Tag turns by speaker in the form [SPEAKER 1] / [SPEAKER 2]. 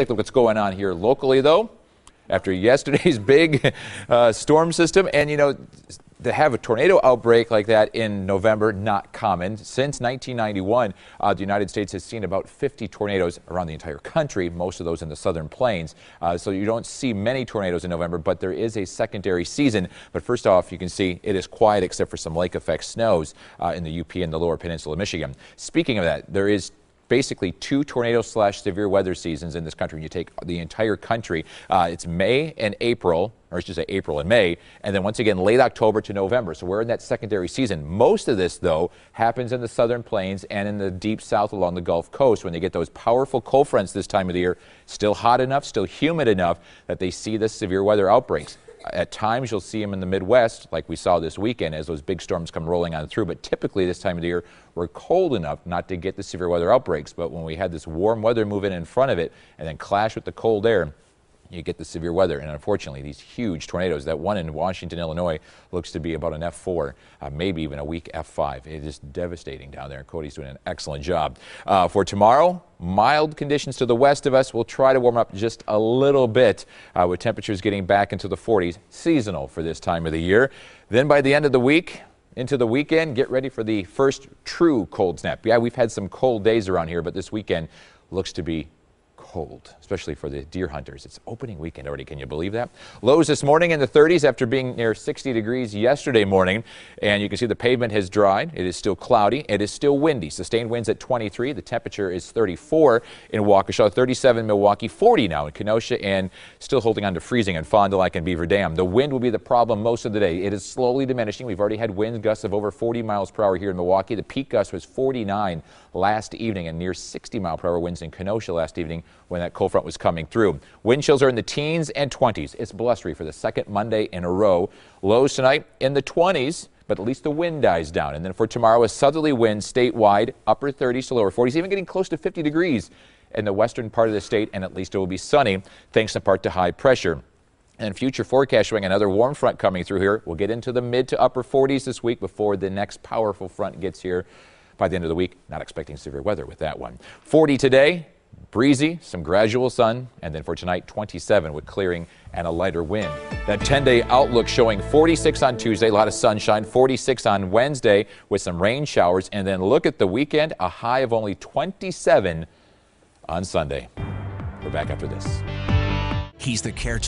[SPEAKER 1] take a look at what's going on here locally, though. After yesterday's big storm system, and you know, to have a tornado outbreak like that in November, not common. Since 1991, the United States has seen about 50 tornadoes around the entire country, most of those in the southern plains. So you don't see many tornadoes in November, but there is a secondary season. But first off, you can see it is quiet except for some lake effect snows in the UP and the lower peninsula of Michigan. Speaking of that, there is basically two tornado/severe weather seasons in this country. When you take the entire country, it's May and April, or I should say April and May, and then once again late October to November. So we're in that secondary season. Most of this, though, happens in the southern plains and in the deep south along the Gulf Coast when they get those powerful cold fronts this time of the year. Still hot enough, still humid enough that they see the severe weather outbreaks. At times, you'll see them in the Midwest, like we saw this weekend, as those big storms come rolling on through. But typically, this time of the year, we're cold enough not to get the severe weather outbreaks. But when we had this warm weather move in front of it and then clash with the cold air, you get the severe weather. And unfortunately, these huge tornadoes, that one in Washington, Illinois, looks to be about an F4, maybe even a weak F5. It is devastating down there. Cody's doing an excellent job. For tomorrow, mild conditions to the west of us. We'll try to warm up just a little bit with temperatures getting back into the 40s, seasonal for this time of the year. Then by the end of the week, into the weekend, get ready for the first true cold snap. Yeah, we've had some cold days around here, but this weekend looks to be cold, especially for the deer hunters. It's opening weekend already. Can you believe that? Lows this morning in the 30s after being near 60 degrees yesterday morning. And you can see the pavement has dried. It is still cloudy. It is still windy. Sustained winds at 23. The temperature is 34 in Waukesha, 37 in Milwaukee, 40 now in Kenosha, and still holding on to freezing in Fond du Lac and Beaver Dam. The wind will be the problem most of the day. It is slowly diminishing. We've already had wind gusts of over 40 miles per hour here in Milwaukee. The peak gust was 49 last evening and near 60 mile per hour winds in Kenosha last evening when that cold front was coming through. Wind chills are in the teens and 20s. It's blustery for the second Monday in a row. Lows tonight in the 20s, but at least the wind dies down. And then for tomorrow, a southerly wind statewide, upper 30s to lower 40s, even getting close to 50 degrees in the western part of the state, and at least it will be sunny, thanks in part to high pressure. And future forecast showing another warm front coming through here. We'll get into the mid to upper 40s this week before the next powerful front gets here by the end of the week. Not expecting severe weather with that one. 40 today. Breezy, some gradual sun, and then for tonight, 27 with clearing and a lighter wind. That 10-day outlook showing 46 on Tuesday, a lot of sunshine, 46 on Wednesday with some rain showers, and then look at the weekend, a high of only 27 on Sunday. We're back after this.
[SPEAKER 2] He's the caretaker.